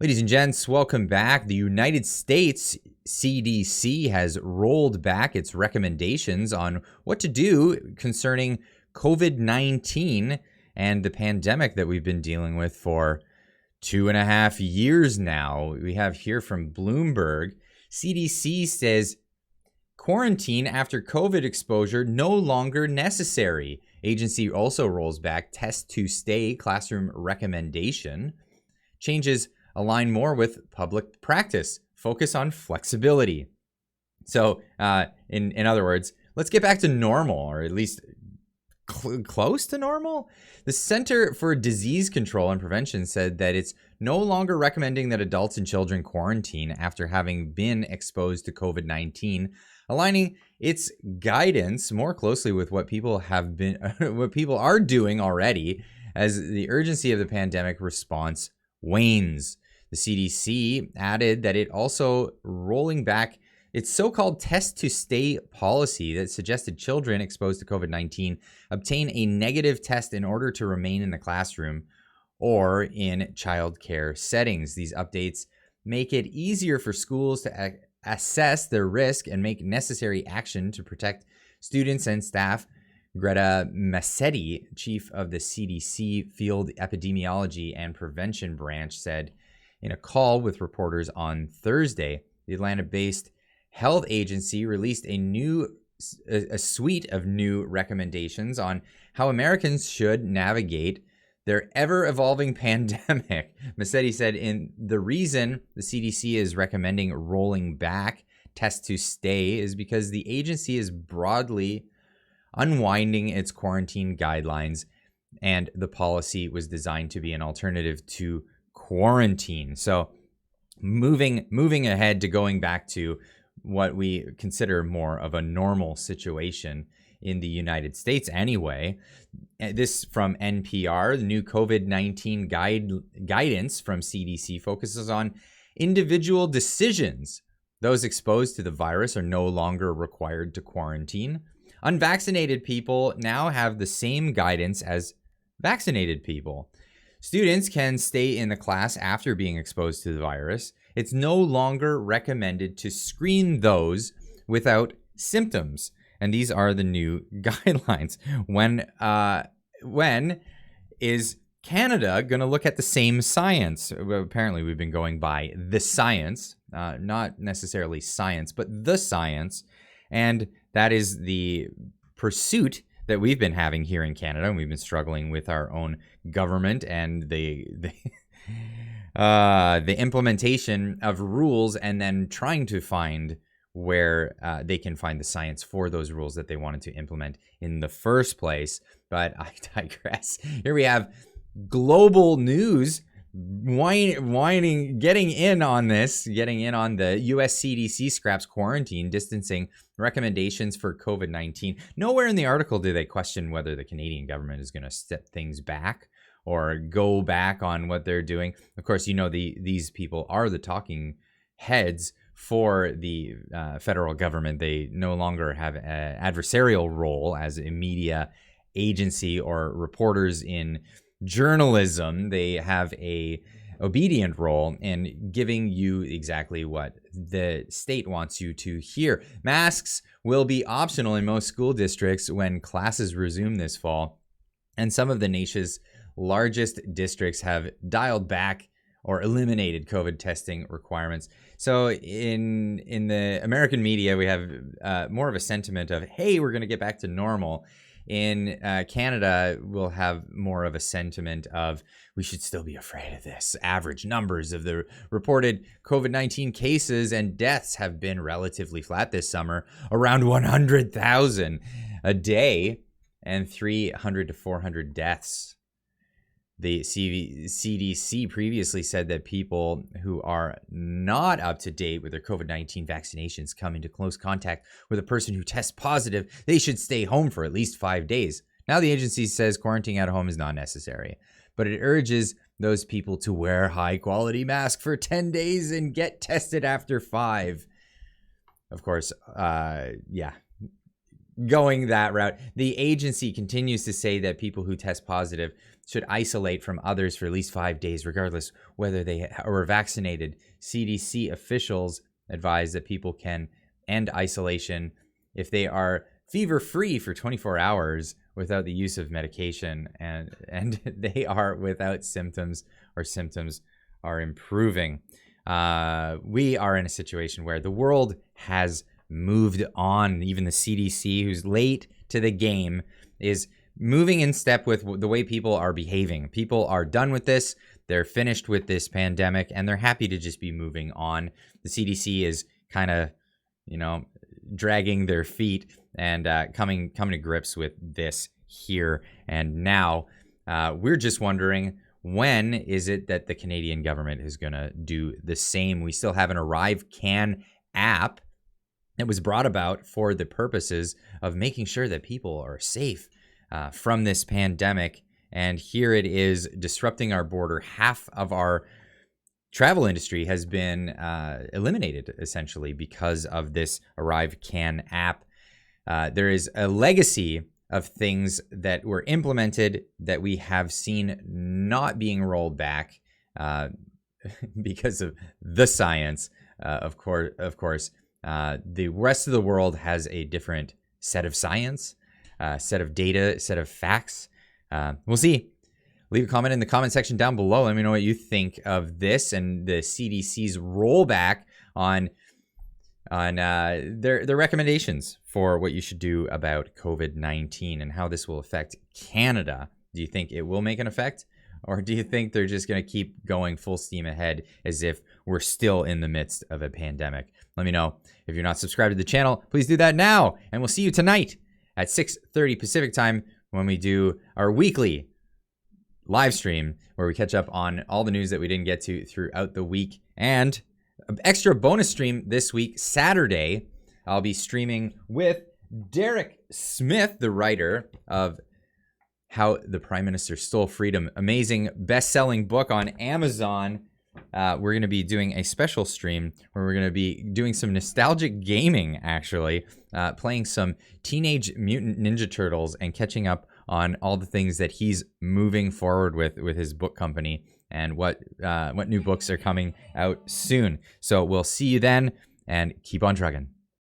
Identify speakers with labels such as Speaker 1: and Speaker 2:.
Speaker 1: Ladies and gents, welcome back. The United States CDC has rolled back its recommendations on what to do concerning COVID-19 and the pandemic that we've been dealing with for 2.5 years now. We have here from Bloomberg, CDC says quarantine after COVID exposure no longer necessary. Agency also rolls back test to stay classroom recommendation. Changes align more with public practice. Focus on flexibility. So, in other words, let's get back to normal, or at least close to normal. The Center for Disease Control and Prevention said that it's no longer recommending that adults and children quarantine after having been exposed to COVID-19, aligning its guidance more closely with what people are doing already as the urgency of the pandemic response wanes. The CDC added that it also rolling back its so-called test to stay policy that suggested children exposed to COVID-19 obtain a negative test in order to remain in the classroom or in childcare settings. These updates make it easier for schools to assess their risk and make necessary action to protect students and staff. Greta Massetti, chief of the CDC Field Epidemiology and Prevention Branch, said in a call with reporters on Thursday, the Atlanta-based health agency released a suite of new recommendations on how Americans should navigate their ever-evolving pandemic. Massetti said the reason the CDC is recommending rolling back test to stay is because the agency is broadly unwinding its quarantine guidelines, and the policy was designed to be an alternative to quarantine. So moving ahead to going back to what we consider more of a normal situation in the United States anyway. This from NPR, the new COVID-19 guidance from CDC focuses on individual decisions. Those exposed to the virus are no longer required to quarantine. Unvaccinated people now have the same guidance as vaccinated people. Students can stay in the class after being exposed to the virus. It's no longer recommended to screen those without symptoms. And these are the new guidelines. When is Canada going to look at the same science? Well, apparently, we've been going by the science, not necessarily science, but the science. And that is the pursuit that we've been having here in Canada, and we've been struggling with our own government and the implementation of rules, and then trying to find where they can find the science for those rules that they wanted to implement in the first place. But I digress. Here we have global news getting in on the US CDC scraps quarantine distancing recommendations for COVID-19. Nowhere in the article do they question whether the Canadian government is going to step things back or go back on what they're doing. Of course, these people are the talking heads for the federal government. They no longer have an adversarial role as a media agency or reporters in journalism. They have a obedient role in giving you exactly what the state wants you to hear. Masks will be optional in most school districts when classes resume this fall, and some of the nation's largest districts have dialed back or eliminated COVID testing requirements. So in the American media, we have more of a sentiment of, hey, we're going to get back to normal. In Canada, we'll have more of a sentiment of, we should still be afraid of this. Average numbers of the reported COVID-19 cases and deaths have been relatively flat this summer, around 100,000 a day and 300 to 400 deaths. The CDC previously said that people who are not up to date with their COVID-19 vaccinations come into close contact with a person who tests positive, they should stay home for at least 5 days. Now the agency says quarantining at home is not necessary, but it urges those people to wear high-quality masks for 10 days and get tested after 5. Of course, going that route. The agency continues to say that people who test positive should isolate from others for at least 5 days, regardless whether they were vaccinated. CDC officials advise that people can end isolation if they are fever-free for 24 hours without the use of medication, and they are without symptoms or symptoms are improving. We are in a situation where the world has moved on. Even the CDC, who's late to the game, is moving in step with the way people are behaving. People are done with this. They're finished with this pandemic, and they're happy to just be moving on. The CDC is kind of, dragging their feet and coming to grips with this here and now. We're just wondering, when is it that the Canadian government is going to do the same? We still have an ArriveCAN app that was brought about for the purposes of making sure that people are safe from this pandemic. And here it is disrupting our border. Half of our travel industry has been eliminated, essentially, because of this ArriveCAN app. There is a legacy of things that were implemented that we have seen not being rolled back because of the science. Of course, the rest of the world has a different set of science, set of data, set of facts. We'll see. Leave a comment in the comment section down below. Let me know what you think of this and the CDC's rollback on their recommendations for what you should do about COVID-19 and how this will affect Canada. Do you think it will make an effect? Or do you think they're just going to keep going full steam ahead as if we're still in the midst of a pandemic? Let me know. If you're not subscribed to the channel, please do that now. And we'll see you tonight at 6:30 Pacific time when we do our weekly live stream where we catch up on all the news that we didn't get to throughout the week. And an extra bonus stream this week, Saturday, I'll be streaming with Derek Smith, the writer of How the Prime Minister Stole Freedom. Amazing best-selling book on Amazon. We're going to be doing a special stream where we're going to be doing some nostalgic gaming, actually, playing some Teenage Mutant Ninja Turtles and catching up on all the things that he's moving forward with his book company and what new books are coming out soon. So we'll see you then, and keep on trucking.